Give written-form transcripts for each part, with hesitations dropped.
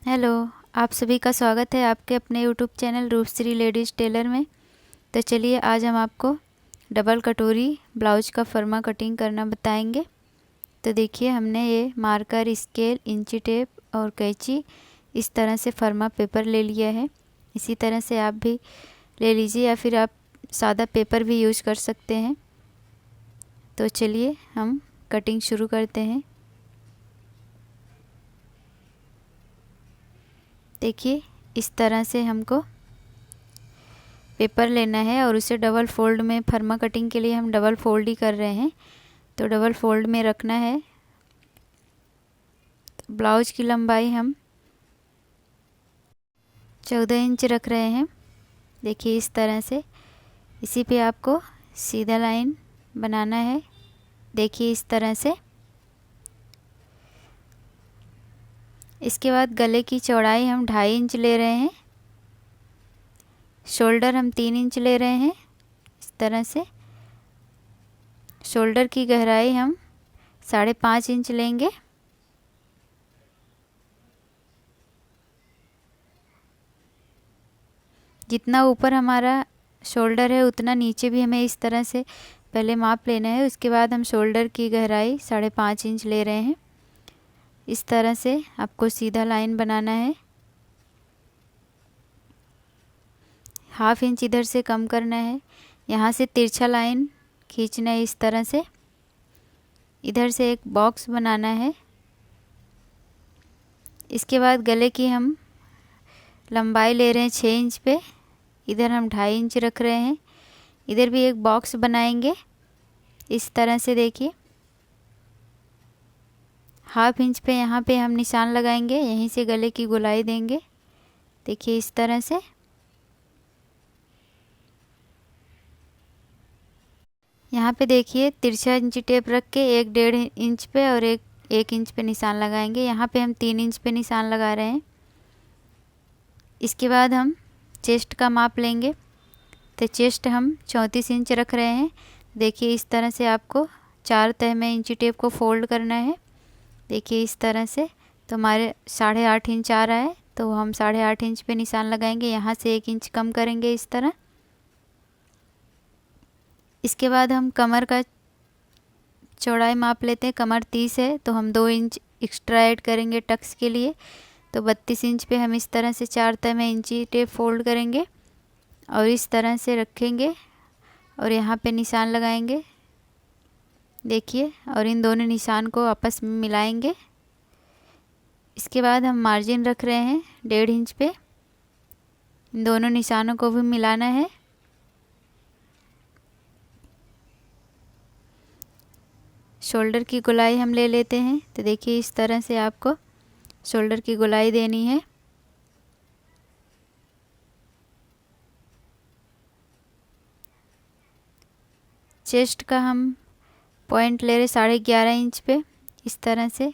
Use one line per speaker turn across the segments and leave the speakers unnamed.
Hello. आप सभी का स्वागत है आपके अपने YouTube channel Roopshree ladies tailor में। तो चलिए आज हम आपको डबल कटोरी ब्लाउज का फर्मा कटिंग करना बताएंगे। तो देखिए हमने ये मार्कर, स्केल, इंची टेप और कैंची इस तरह से फर्मा पेपर ले लिया है। इसी तरह से आप भी ले लीजिए या फिर आप सादा पेपर भी यूज कर सकते हैं। तो चलिए हम कटिंग शुरू करते हैं। देखिए इस तरह से हमको पेपर लेना है और उसे डबल फोल्ड में, फर्मा कटिंग के लिए हम डबल फोल्ड ही कर रहे हैं, तो डबल फोल्ड में रखना है। ब्लाउज की लंबाई हम 14 इंच रख रहे हैं। देखिए इस तरह से इसी पे आपको सीधा लाइन बनाना है। देखिए इस तरह से। इसके बाद गले की चौड़ाई हम 2.5 इंच ले रहे हैं। शोल्डर हम 3 इंच ले रहे हैं। इस तरह से शोल्डर की गहराई हम 5.5 इंच लेंगे। जितना ऊपर हमारा शोल्डर है उतना नीचे भी हमें इस तरह से पहले माप लेना है। उसके बाद हम शोल्डर की गहराई 5.5 इंच ले रहे हैं। इस तरह से आपको सीधा लाइन बनाना है। 1/2 इंच इधर से कम करना है। यहाँ से तिरछा लाइन खींचना है इस तरह से। इधर से एक बॉक्स बनाना है। इसके बाद गले की हम लंबाई ले रहे हैं 6 इंच पे। इधर हम 2.5 इंच रख रहे हैं। इधर भी एक बॉक्स बनाएंगे इस तरह से। देखिए 1/2 इंच पे यहाँ पे हम निशान लगाएंगे, यहीं से गले की गोलाई देंगे। देखिए इस तरह से। यहाँ पे देखिए तिरछा इंची टेप रख के 1.5 इंच पे और 1 इंच पे निशान लगाएंगे। यहाँ पे हम 3 इंच पे निशान लगा रहे हैं। इसके बाद हम चेस्ट का माप लेंगे। तो चेस्ट हम 34 इंच रख रहे हैं। देखिए इस तरह से आपको 4 तह में इंची टेप को फोल्ड करना है। देखिए इस तरह से। तो हमारे 8.5 इंच आ रहा है, तो हम 8.5 इंच पे निशान लगाएंगे। यहाँ से 1 इंच कम करेंगे इस तरह। इसके बाद हम कमर का चौड़ाई माप लेते हैं। कमर 30 है तो हम 2 इंच एक्स्ट्रा ऐड करेंगे टक्स के लिए। तो 32 इंच पे हम इस तरह से 4 तह में इंची टेप फोल्ड करेंगे और इस तरह से रखेंगे और यहाँ पे निशान लगाएंगे। देखिए, और इन दोनों निशान को आपस में मिलाएंगे। इसके बाद हम मार्जिन रख रहे हैं 1.5 इंच पे। इन दोनों निशानों को भी मिलाना है। शोल्डर की गोलाई हम ले लेते हैं। तो देखिए इस तरह से आपको शोल्डर की गोलाई देनी है। चेस्ट का हम पॉइंट ले रहे 11.5 इंच पे इस तरह से।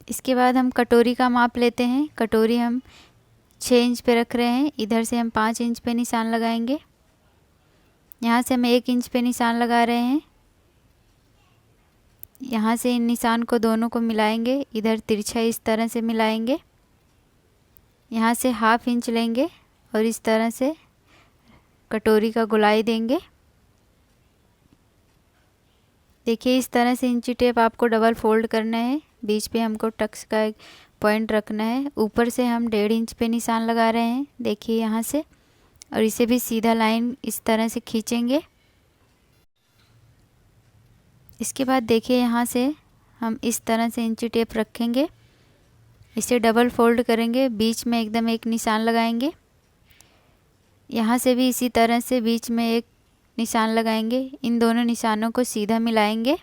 इसके बाद हम कटोरी का माप लेते हैं। कटोरी हम 6 इंच पे रख रहे हैं। इधर से हम 5 इंच पे निशान लगाएंगे। यहाँ से हम 1 इंच पे निशान लगा रहे हैं। यहाँ से इन निशान को दोनों को मिलाएंगे। इधर तिरछा इस तरह से मिलाएंगे। यहाँ से 1/2 इंच लेंगे और इस तरह से कटोरी का गोलाई देंगे। देखिए इस तरह से इंची टेप आपको डबल फोल्ड करना है। बीच पे हमको टक्स का एक पॉइंट रखना है। ऊपर से हम 1.5 इंच पे निशान लगा रहे हैं। देखिए यहाँ से, और इसे भी सीधा लाइन इस तरह से खींचेंगे। इसके बाद देखिए यहाँ से हम इस तरह से इंची टेप रखेंगे। इसे डबल फोल्ड करेंगे, बीच में एकदम एक निशान लगाएंगे। यहाँ से भी इसी तरह से बीच में एक निशान लगाएंगे। इन दोनों निशानों को सीधा मिलाएंगे।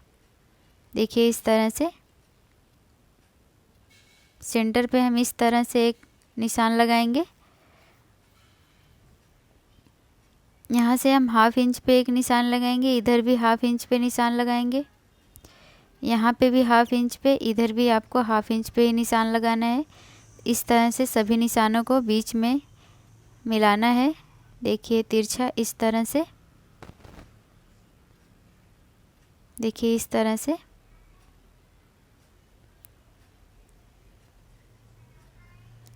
देखिए इस तरह से। सेंटर पे हम इस तरह से एक निशान लगाएंगे। यहाँ से हम 1/2 इंच पे एक निशान लगाएंगे। इधर भी 1/2 इंच पे निशान लगाएंगे। यहाँ पे भी 1/2 इंच पे, इधर भी आपको 1/2 इंच पे ही निशान लगाना है। इस तरह से सभी निशानों को बीच में मिलाना है। देखिए तिरछा इस तरह से। देखिए इस तरह से।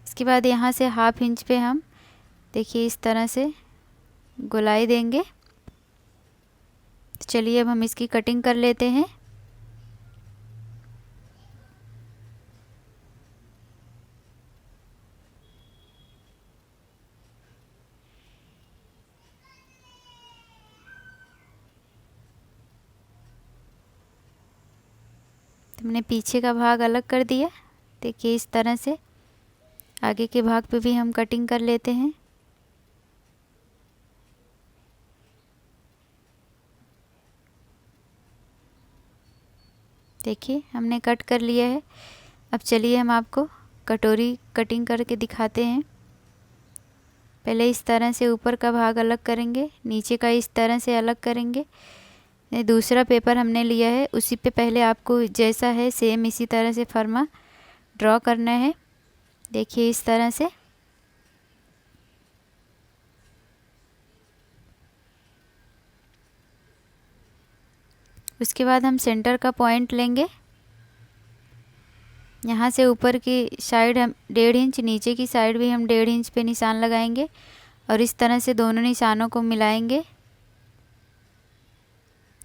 इसके बाद यहाँ से 1/2 इंच पे हम देखिए इस तरह से गोलाई देंगे। चलिए अब हम इसकी कटिंग कर लेते हैं। हमने पीछे का भाग अलग कर दिया। देखिए इस तरह से आगे के भाग पे भी हम कटिंग कर लेते हैं। देखिए हमने कट कर लिया है। अब चलिए हम आपको कटोरी कटिंग करके दिखाते हैं। पहले इस तरह से ऊपर का भाग अलग करेंगे, नीचे का इस तरह से अलग करेंगे। दूसरा पेपर हमने लिया है, उसी पे पहले आपको जैसा है सेम इसी तरह से फर्मा ड्रॉ करना है। देखिए इस तरह से। उसके बाद हम सेंटर का पॉइंट लेंगे। यहाँ से ऊपर की साइड हम 1.5 इंच, नीचे की साइड भी हम 1.5 इंच पे निशान लगाएंगे और इस तरह से दोनों निशानों को मिलाएंगे।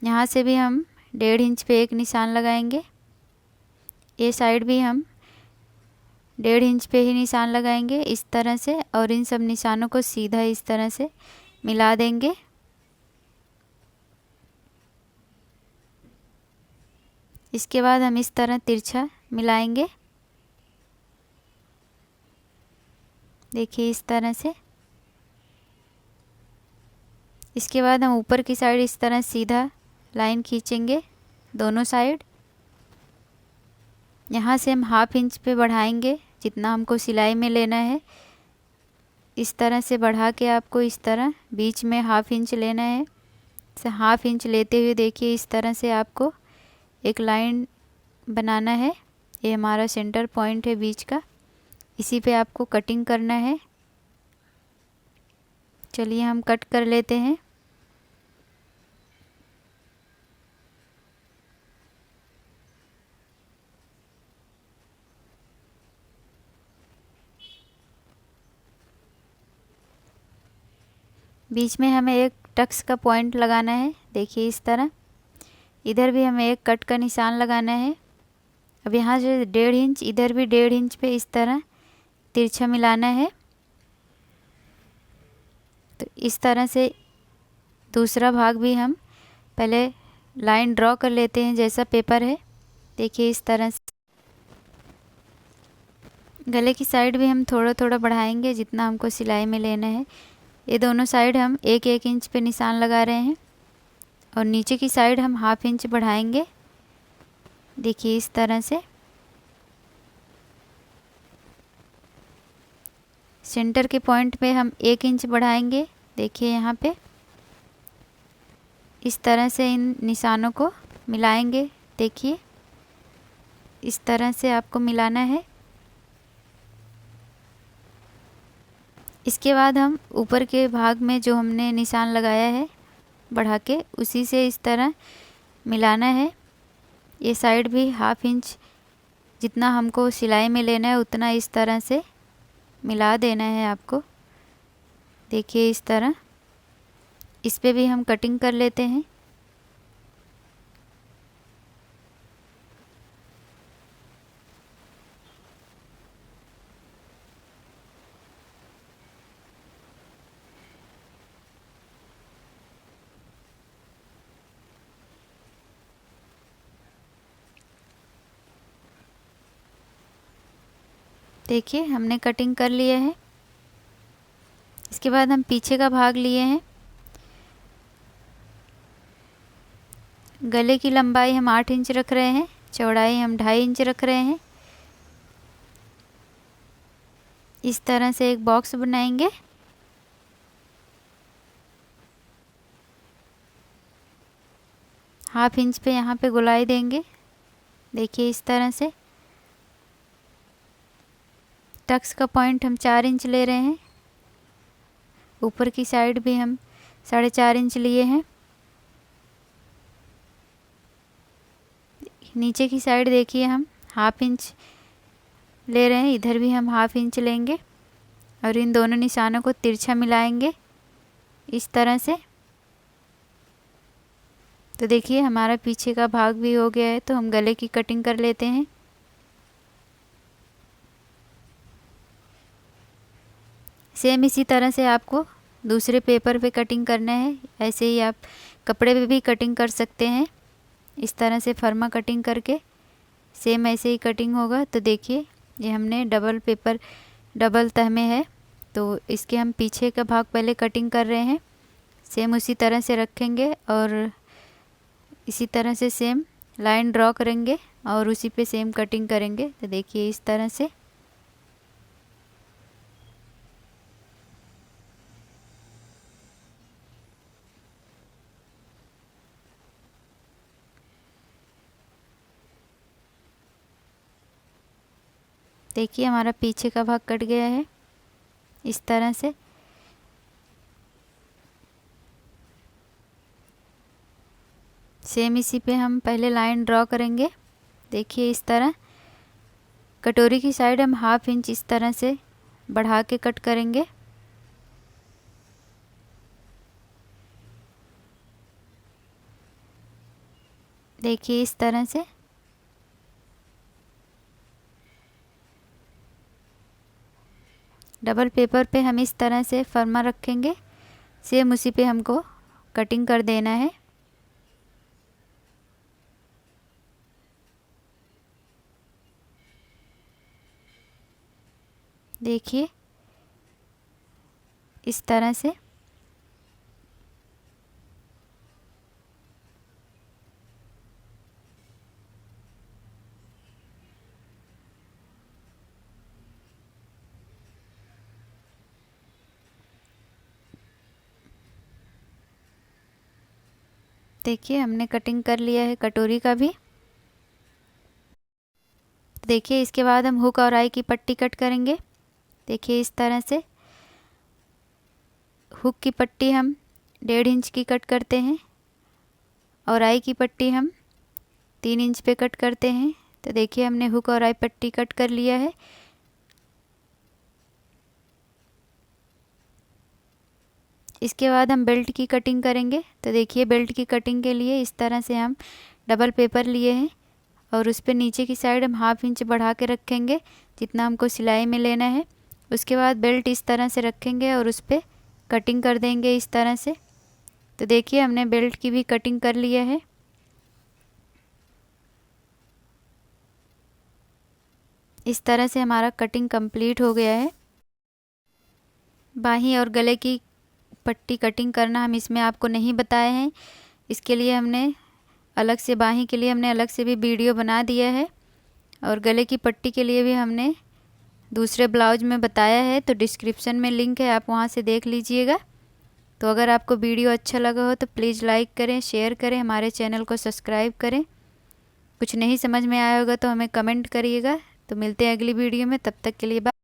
यहाँ से भी हम 1.5 इंच पे एक निशान लगाएंगे। ये साइड भी हम 1.5 इंच पे ही निशान लगाएंगे इस तरह से, और इन सब निशानों को सीधा इस तरह से मिला देंगे। इसके बाद हम इस तरह तिरछा मिलाएंगे। देखिए इस तरह से। इसके बाद हम ऊपर की साइड इस तरह सीधा लाइन खींचेंगे दोनों साइड। यहाँ से हम 1/2 इंच पे बढ़ाएंगे जितना हमको सिलाई में लेना है। इस तरह से बढ़ा के आपको इस तरह बीच में 1/2 इंच लेना है। 1/2 इंच लेते हुए देखिए इस तरह से आपको एक लाइन बनाना है। ये हमारा सेंटर पॉइंट है बीच का, इसी पे आपको कटिंग करना है। चलिए हम कट कर लेते हैं। बीच में हमें एक टक्स का पॉइंट लगाना है। देखिए इस तरह। इधर भी हमें एक कट का निशान लगाना है। अब यहाँ से 1.5 इंच, इधर भी 1.5 इंच पे इस तरह तिरछा मिलाना है। तो इस तरह से दूसरा भाग भी हम पहले लाइन ड्रॉ कर लेते हैं जैसा पेपर है। देखिए इस तरह से। गले की साइड भी हम थोड़ा थोड़ा बढ़ाएंगे जितना हमको सिलाई में लेना है। ये दोनों साइड हम 1-1 इंच पे निशान लगा रहे हैं और नीचे की साइड हम 1/2 इंच बढ़ाएंगे। देखिए इस तरह से। सेंटर के पॉइंट पे हम 1 इंच बढ़ाएंगे। देखिए यहाँ पे इस तरह से इन निशानों को मिलाएंगे। देखिए इस तरह से आपको मिलाना है। इसके बाद हम ऊपर के भाग में जो हमने निशान लगाया है बढ़ा के, उसी से इस तरह मिलाना है। ये साइड भी 1/2 इंच जितना हमको सिलाई में लेना है उतना इस तरह से मिला देना है आपको। देखिए इस तरह। इस पे भी हम कटिंग कर लेते हैं। देखिए हमने कटिंग कर लिए है। इसके बाद हम पीछे का भाग लिए हैं। गले की लंबाई हम 8 इंच रख रहे हैं, चौड़ाई हम 2.5 इंच रख रहे हैं। इस तरह से एक बॉक्स बनाएंगे। हाफ इंच पे यहाँ पे गोलाई देंगे। देखिए इस तरह से। टक्स का पॉइंट हम 4 इंच ले रहे हैं। ऊपर की साइड भी हम 4.5 इंच लिए हैं। नीचे की साइड देखिए हम 1/2 इंच ले रहे हैं, इधर भी हम 1/2 इंच लेंगे और इन दोनों निशानों को तिरछा मिलाएंगे इस तरह से। तो देखिए हमारा पीछे का भाग भी हो गया है, तो हम गले की कटिंग कर लेते हैं। सेम इसी तरह से आपको दूसरे पेपर पे कटिंग करना है। ऐसे ही आप कपड़े पे भी कटिंग कर सकते हैं, इस तरह से फर्मा कटिंग करके सेम ऐसे ही कटिंग होगा। तो देखिए ये हमने डबल पेपर डबल तह में है, तो इसके हम पीछे का भाग पहले कटिंग कर रहे हैं। सेम उसी तरह से रखेंगे और इसी तरह से सेम लाइन ड्रॉ करेंगे और उसी पे सेम कटिंग करेंगे। तो देखिए इस तरह से। देखिए हमारा पीछे का भाग कट गया है इस तरह से। सेम इसी पे हम पहले लाइन ड्रॉ करेंगे। देखिए इस तरह कटोरी की साइड हम 1/2 इंच इस तरह से बढ़ा के कट करेंगे। देखिए इस तरह से। डबल पेपर पे हम इस तरह से फर्मा रखेंगे, सेम उसी पे हमको कटिंग कर देना है। देखिए इस तरह से। देखिए हमने कटिंग कर लिया है कटोरी का भी। देखिए इसके बाद हम हुक और आई की पट्टी कट करेंगे। देखिए इस तरह से हुक की पट्टी हम 1.5 इंच की कट करते हैं और आई की पट्टी हम 3 इंच पे कट करते हैं। तो देखिए हमने हुक और आई पट्टी कट कर लिया है। इसके बाद हम बेल्ट की कटिंग करेंगे। तो देखिए बेल्ट की कटिंग के लिए इस तरह से हम डबल पेपर लिए हैं और उस पर नीचे की साइड हम 1/2 इंच बढ़ा के रखेंगे जितना हमको सिलाई में लेना है। उसके बाद बेल्ट इस तरह से रखेंगे और उस पर कटिंग कर देंगे इस तरह से। तो देखिए हमने बेल्ट की भी कटिंग कर लिया है। इस तरह से हमारा कटिंग कंप्लीट हो गया है। बाहीं और गले की पट्टी कटिंग करना हम इसमें आपको नहीं बताए हैं, इसके लिए हमने अलग से बाहीं के लिए हमने अलग से भी वीडियो बना दिया है और गले की पट्टी के लिए भी हमने दूसरे ब्लाउज में बताया है। तो डिस्क्रिप्शन में लिंक है, आप वहां से देख लीजिएगा। तो अगर आपको वीडियो अच्छा लगा हो तो प्लीज़ लाइक करें, शेयर करें, हमारे चैनल को सब्सक्राइब करें। कुछ नहीं समझ में आया होगा तो हमें कमेंट करिएगा। तो मिलते हैं अगली वीडियो में, तब तक के लिए बाय।